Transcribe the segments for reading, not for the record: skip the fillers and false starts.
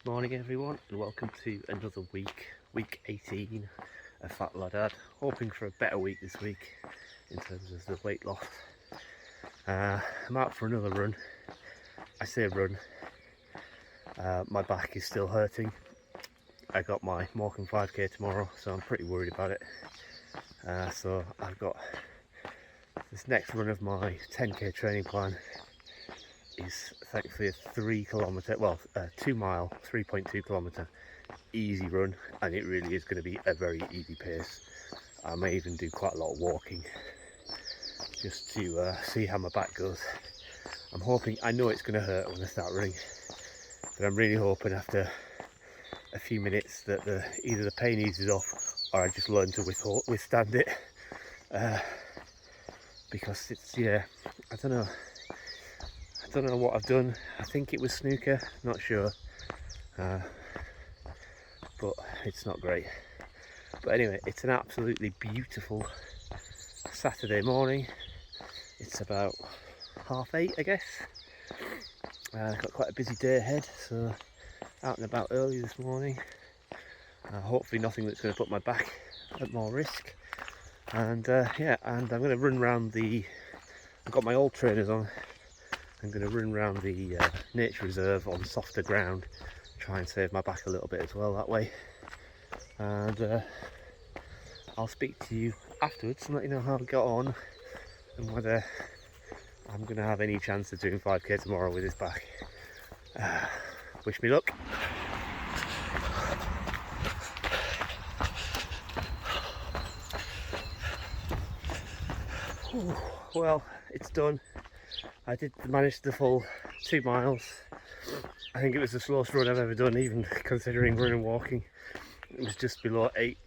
Morning everyone, and welcome to another week 18 of Fat Lad. Hoping for a better week this week in terms of the weight loss. I'm out for another run. I say run, my back is still hurting. I got my Morecambe 5k tomorrow, so I'm pretty worried about it. So I've got this next run of my 10k training plan is thankfully a 2 mile 3.2 kilometer easy run, and it really is going to be a very easy pace. I may even do quite a lot of walking just to see how my back goes. I'm hoping, I know it's going to hurt when I start running, but I'm really hoping after a few minutes that either the pain eases off or I just learn to withstand it, because it's, I don't know what I've done. I think it was snooker, not sure, but it's not great. But anyway, it's an absolutely beautiful Saturday morning. It's about 8:30, I guess. Got quite a busy day ahead, so out and about early this morning. Hopefully nothing that's going to put my back at more risk. And and I'm going to run around I've got my old trainers on. I'm going to run around the nature reserve on softer ground, try and save my back a little bit as well that way. And I'll speak to you afterwards and let you know how I got on and whether I'm going to have any chance of doing 5k tomorrow with this back. Wish me luck. Well, it's done. I did manage the full 2 miles. I think it was the slowest run I've ever done, even considering running and walking. It was just below 8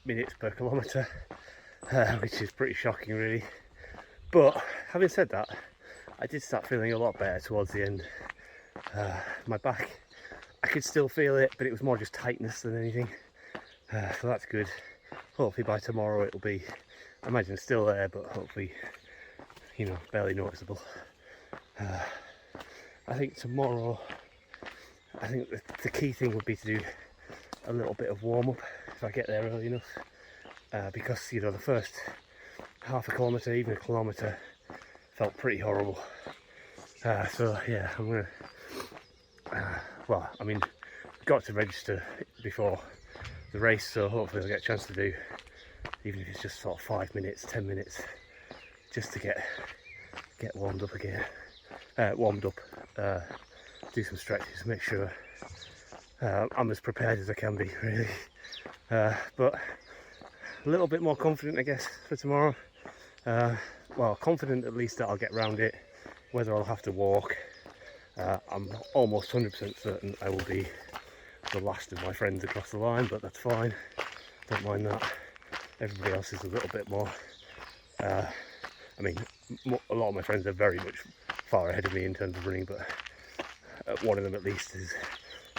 minutes per kilometre, which is pretty shocking really. But having said that, I did start feeling a lot better towards the end. My back, I could still feel it, but it was more just tightness than anything. So that's good. Hopefully by tomorrow it'll be, I imagine, still there, but hopefully, barely noticeable. I think tomorrow, the key thing would be to do a little bit of warm-up if I get there early enough, because the first half a kilometre, even a kilometre, felt pretty horrible. So yeah, I'm gonna, got to register before the race, so hopefully I'll get a chance to do, even if it's just sort of 5 minutes, 10 minutes, just to get warmed up again. Do some stretches, make sure I'm as prepared as I can be, really. But a little bit more confident, I guess, for tomorrow. Confident at least that I'll get round it. Whether I'll have to walk, I'm almost 100% certain I will be the last of my friends across the line, but that's fine. Don't mind that. Everybody else is a little bit more. A lot of my friends are very much far ahead of me in terms of running, but one of them at least is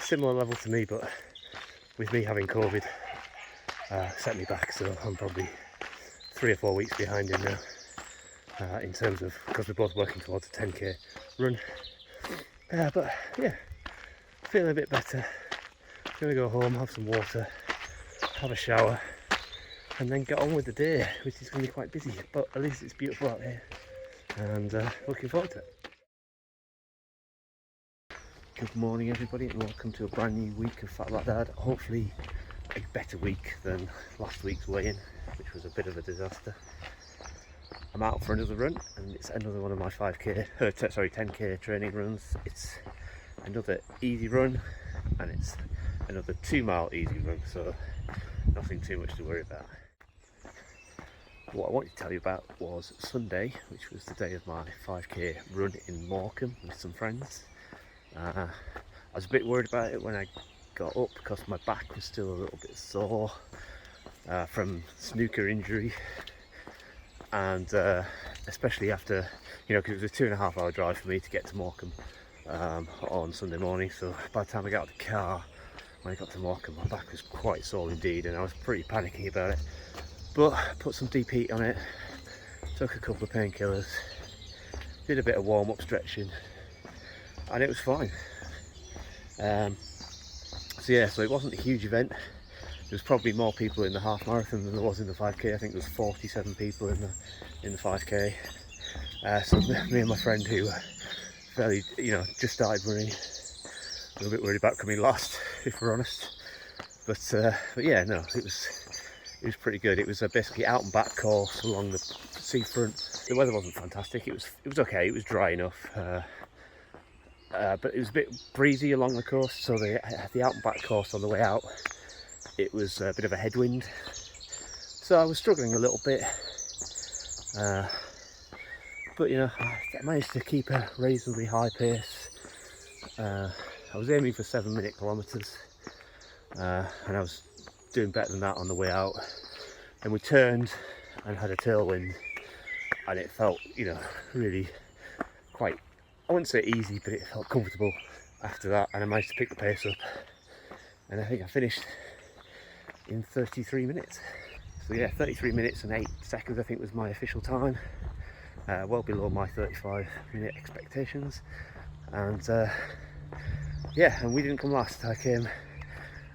similar level to me, but with me having COVID set me back, so I'm probably 3 or 4 weeks behind him now, in terms of, because we're both working towards a 10k run. But yeah, feeling a bit better. Gonna go home, have some water, have a shower, and then get on with the day, which is going to be quite busy, but at least it's beautiful out here, and looking forward to it. Good morning everybody, and welcome to a brand new week of Fat Like Dad. Hopefully a better week than last week's weigh-in, which was a bit of a disaster. I'm out for another run, and it's another one of my 10k training runs. It's another easy run, and it's another 2 mile easy run, so nothing too much to worry about. What I wanted to tell you about was Sunday, which was the day of my 5k run in Morecambe with some friends. I was a bit worried about it when I got up because my back was still a little bit sore from snooker injury, and especially after, because it was a 2.5 hour drive for me to get to Morecambe on Sunday morning. So by the time I got out of the car, when I got to Morecambe, my back was quite sore indeed, and I was pretty panicking about it. But put some deep heat on it, took a couple of painkillers, did a bit of warm-up stretching, and it was fine. So yeah, so it wasn't a huge event. There was probably more people in the half marathon than there was in the 5k. I think there was 47 people in the 5k. So me and my friend, who fairly, just started running, a little bit worried about coming last, if we're honest. But yeah, no, it was pretty good. It was a basically out and back course along the seafront. The weather wasn't fantastic. It was okay. It was dry enough, but it was a bit breezy along the coast. So the out and back course on the way out, it was a bit of a headwind. So I was struggling a little bit, but I managed to keep a reasonably high pace. I was aiming for 7-minute kilometres, and I was doing better than that on the way out. And we turned and had a tailwind, and it felt, really quite, I wouldn't say easy, but it felt comfortable after that. And I managed to pick the pace up, and I think I finished in 33 minutes. So yeah, 33 minutes and 8 seconds I think was my official time. Well below my 35-minute expectations. And yeah, and we didn't come last. I came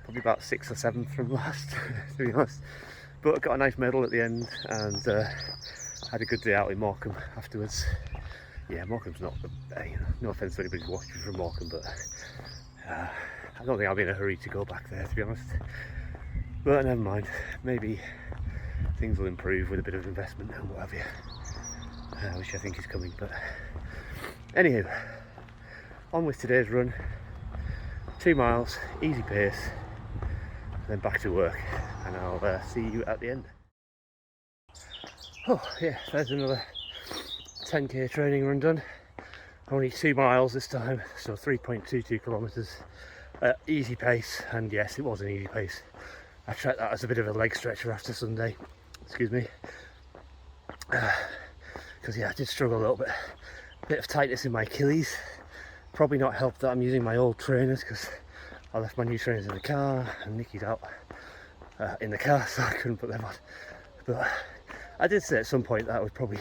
probably about 6th or 7th from last, to be honest. But I got a nice medal at the end, and had a good day out in Morecambe afterwards. Yeah, Morecambe's not, no offence to anybody watching from Morecambe, but I don't think I'll be in a hurry to go back there, to be honest. But never mind, maybe things will improve with a bit of investment and what have you, which I think is coming. But anywho, on with today's run. 2 miles, easy pace, then back to work, and I'll see you at the end. Oh yeah, there's another 10k training run done. Only 2 miles this time, so 3.22 kilometres. Easy pace, and yes, it was an easy pace. I treat that as a bit of a leg stretcher after Sunday, excuse me, because yeah, I did struggle a little bit. A bit of tightness in my Achilles. Probably not helped that I'm using my old trainers, because I left my new trainers in the car and Nikki's out in the car, so I couldn't put them on. But I did say at some point that I would probably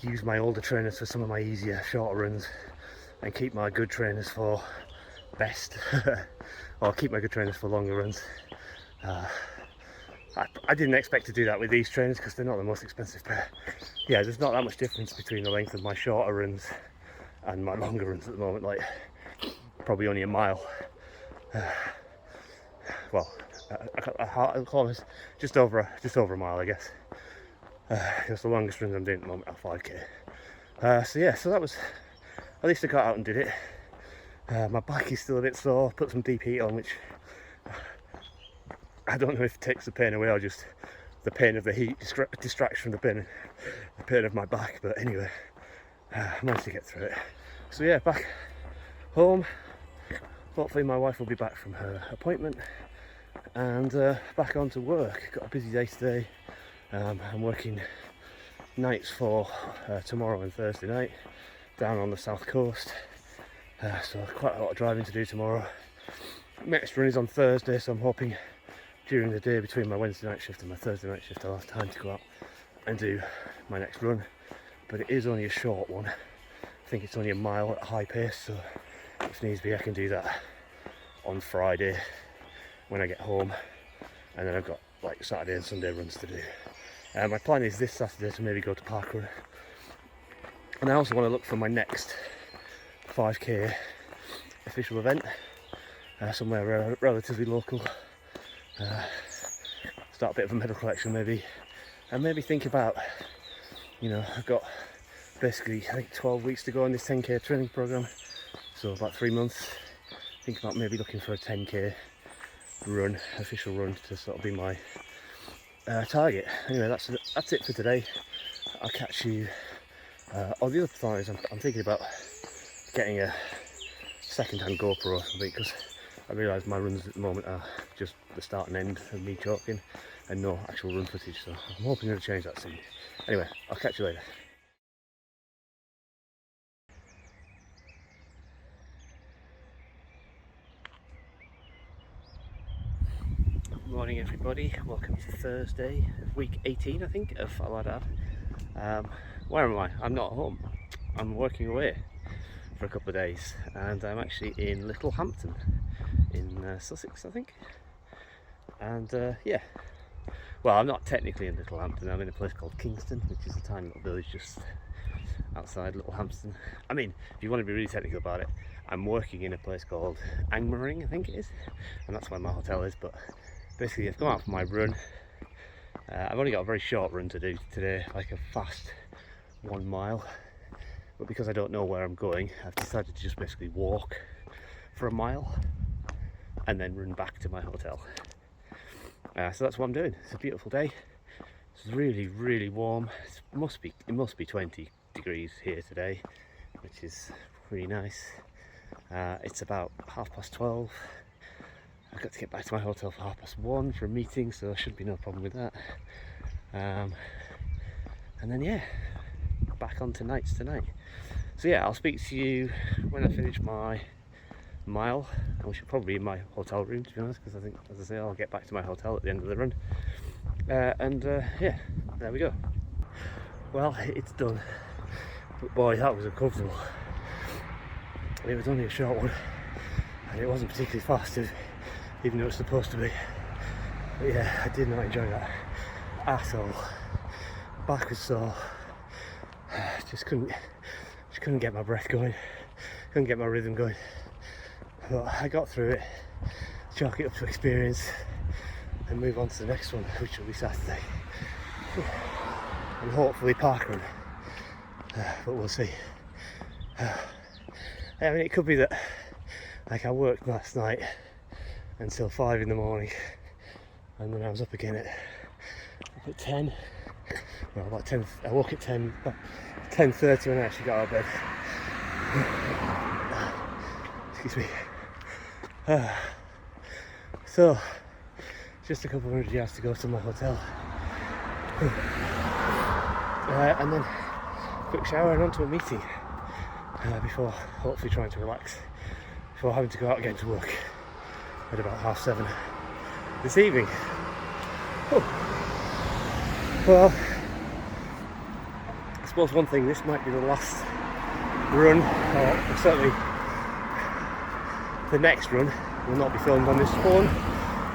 use my older trainers for some of my easier, shorter runs, and keep my good trainers for best, or keep my good trainers for longer runs. I didn't expect to do that with these trainers because they're not the most expensive pair. Yeah, there's not that much difference between the length of my shorter runs and my longer runs at the moment, like probably only a mile. Well, almost just over a mile, I guess. Because the longest runs I'm doing at the moment are 5k. So yeah, so that was, at least I got out and did it. My back is still a bit sore. Put some deep heat on, which I don't know if it takes the pain away or just the pain of the heat distracts from the pain of my back. But anyway, I managed to get through it. So yeah, back home. Hopefully my wife will be back from her appointment, and back on to work. Got a busy day today. I'm working nights for tomorrow and Thursday night down on the south coast. So quite a lot of driving to do tomorrow. Next run is on Thursday, so I'm hoping during the day between my Wednesday night shift and my Thursday night shift I'll have time to go out and do my next run. But it is only a short one. I think it's only a mile at a high pace, so if needs be I can do that on Friday when I get home, and then I've got like Saturday and Sunday runs to do. My plan is this Saturday to maybe go to parkrun, and I also want to look for my next 5k official event, somewhere relatively local. Start a bit of a medal collection maybe, and maybe think about, I've got basically I think 12 weeks to go on this 10k training program, so about 3 months. Think about maybe looking for a 10k run, official run, to sort of be my target. Anyway, that's it for today. I'll catch you. The other thing is I'm thinking about getting a second-hand GoPro or something, because I realise my runs at the moment are just the start and end of me talking and no actual run footage, so I'm hoping to change that soon. Anyway, I'll catch you later. Good morning everybody, welcome to Thursday, week 18 I think of Fat Lad Ad. Where am I? I'm not home, I'm working away for a couple of days, and I'm actually in Littlehampton in Sussex, I think. And yeah, well, I'm not technically in Littlehampton. I'm in a place called Kingston, which is a tiny little village just outside Littlehampton. I mean, if you want to be really technical about it, I'm working in a place called Angmering, I think it is, and that's where my hotel is. But basically, I've gone out for my run. I've only got a very short run to do today, like a fast 1 mile. But because I don't know where I'm going, I've decided to just basically walk for a mile and then run back to my hotel. So that's what I'm doing. It's a beautiful day. It's really, really warm. It must be 20 degrees here today, which is really nice. It's about 12:30. I've got to get back to my hotel for 1:30 for a meeting, so there should be no problem with that. And then yeah, back on to nights tonight. So yeah, I'll speak to you when I finish my mile, which should probably be in my hotel room, to be honest, because I think, as I say, I'll get back to my hotel at the end of the run. Yeah, there we go. Well, it's done. But boy, that was uncomfortable. It was only a short one, and it wasn't particularly fast, even though it's supposed to be. But yeah, I did not enjoy that at all. Back was sore. Just couldn't get my breath going. Couldn't get my rhythm going. But I got through it. Chalk it up to experience, and move on to the next one, which will be Saturday. And hopefully parkrun. But we'll see. I mean, it could be that, like, I worked last night until 5 in the morning, and then I was up again at 10. Well, about 10. I woke at 10:30 when I actually got out of bed. Excuse me. So, just a couple of 100 yards to go to my hotel, and then quick shower and on to a meeting before hopefully trying to relax before having to go out again to work at about 7:30 this evening. Well, I suppose one thing, this might be the last run, or certainly the next run will not be filmed on this phone,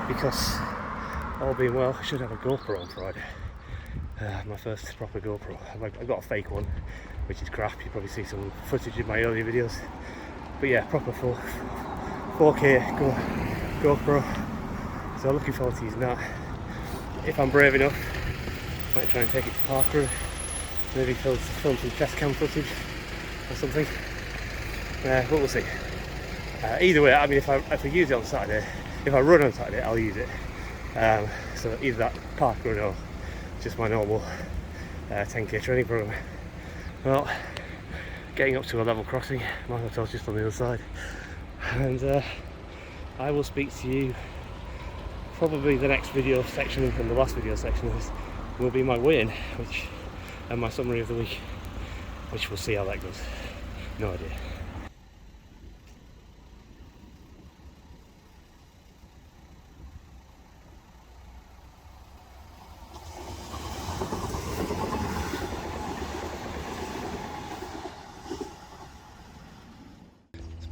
because all being well, I should have a GoPro on Friday. My first proper GoPro. I've got a fake one, which is crap. You probably see some footage in my earlier videos. But yeah, proper 4K GoPro. So looking forward to using that. If I'm brave enough, might try and take it to parkrun. Maybe film some test cam footage or something. But we'll see. Either way, I mean, if I use it on Saturday, if I run on Saturday, I'll use it. So either that parkrun or just my normal 10k training program. Well, getting up to a level crossing. My hotel's just on the other side, and I will speak to you. Probably the next video section and the last video section of this will be my weigh-in, and my summary of the week, which we'll see how that goes. No idea.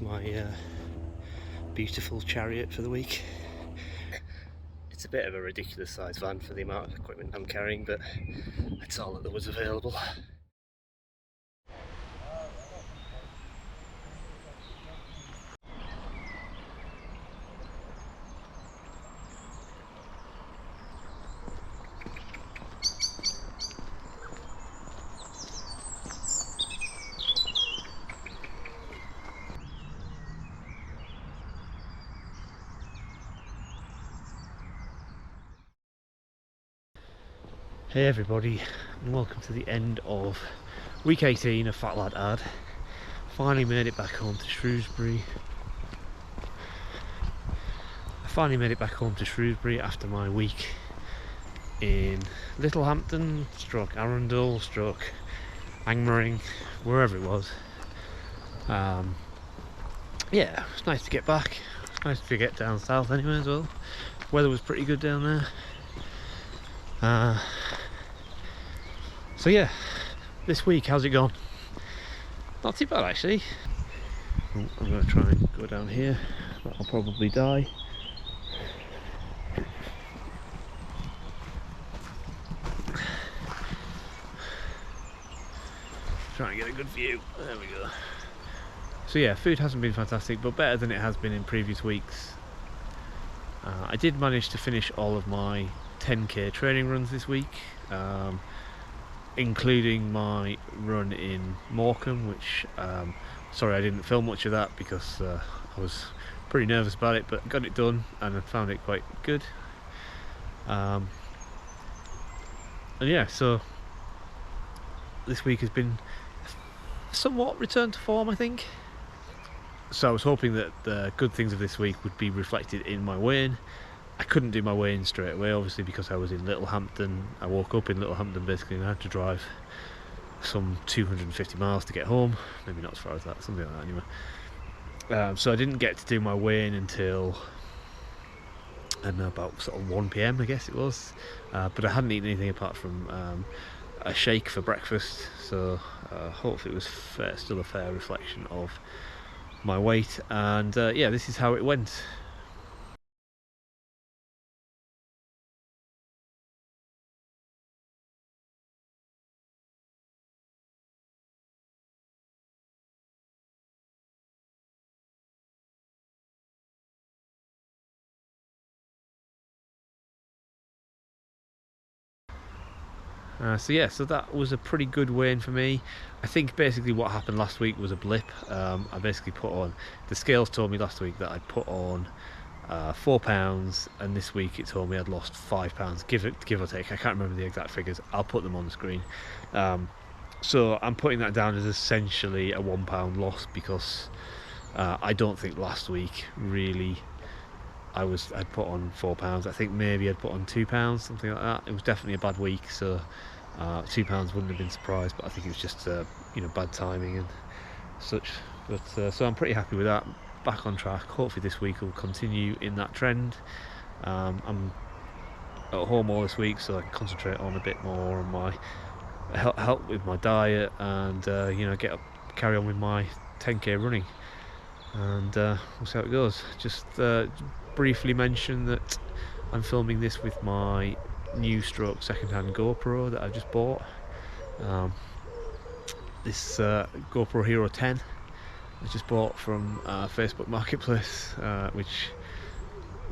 My beautiful chariot for the week. It's a bit of a ridiculous size van for the amount of equipment I'm carrying, but that's all that there was available. Hey everybody, and welcome to the end of week 18 of Fat Lad Ad. Finally made it back home to Shrewsbury. I finally made it back home to Shrewsbury after my week in Littlehampton, stroke Arundel, stroke Angmering, wherever it was. Yeah, it's nice to get back. It's nice to get down south anyway as well. Weather was pretty good down there. So yeah, this week, how's it gone? Not too bad actually. I'm going to try and go down here. I'll probably die. Try and get a good view. There we go. So yeah, food hasn't been fantastic, but better than it has been in previous weeks. I did manage to finish all of my 10k training runs this week, including my run in Morecambe, which sorry I didn't film much of that because I was pretty nervous about it, but got it done and I found it quite good. And yeah, so this week has been somewhat return to form, I think. So I was hoping that the good things of this week would be reflected in my weigh-in. I couldn't do my weigh-in straight away, obviously, because I was in Littlehampton. I woke up in Littlehampton basically and I had to drive some 250 miles to get home. Maybe not as far as that, something like that anyway. So I didn't get to do my weigh-in until, I don't know, about sort of 1 PM I guess it was. But I hadn't eaten anything apart from a shake for breakfast, so hopefully it was still a fair reflection of my weight. And yeah, this is how it went. So yeah, so that was a pretty good weigh-in for me. I think basically what happened last week was a blip. I basically put on, the scales told me last week that I'd put on 4 pounds, and this week it told me I'd lost 5 pounds, give or take. I can't remember the exact figures. I'll put them on the screen. So I'm putting that down as essentially a £1 loss, because I don't think last week really I'd put on 4 pounds. I think maybe I'd put on 2 pounds, something like that. It was definitely a bad week, so 2 pounds wouldn't have been surprised, but I think it was just you know, bad timing and such. But so I'm pretty happy with that. Back on track. Hopefully this week will continue in that trend. I'm at home all this week, so I can concentrate on a bit more on my help with my diet, and you know, carry on with my 10k running, and we'll see how it goes. Just briefly mention that I'm filming this with my new second-hand GoPro that I just bought. This GoPro Hero 10 I just bought from Facebook Marketplace, which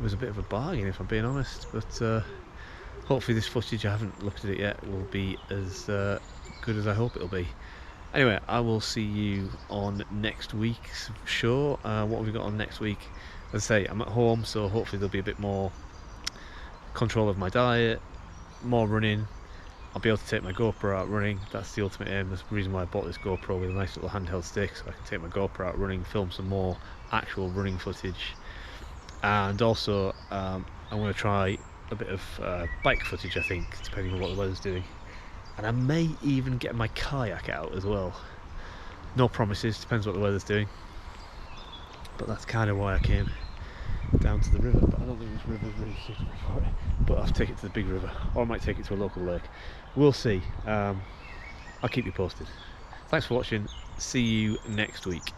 was a bit of a bargain if I'm being honest, but hopefully this footage, I haven't looked at it yet, will be as good as I hope it'll be. Anyway, I will see you on next week's show. What have we got on next week? As I say, I'm at home, so hopefully there'll be a bit more control of my diet, more running. I'll be able to take my GoPro out running. That's the ultimate aim. That's the reason why I bought this GoPro with a nice little handheld stick, so I can take my GoPro out running, film some more actual running footage. And also I'm going to try a bit of bike footage, I think, depending on what the weather's doing. And I may even get my kayak out as well. No promises, depends what the weather's doing. But that's kind of why I came down to the river, but I don't think this river is really suitable for it. But I'll take it to the big river, or I might take it to a local lake. We'll see. I'll keep you posted. Thanks for watching. See you next week.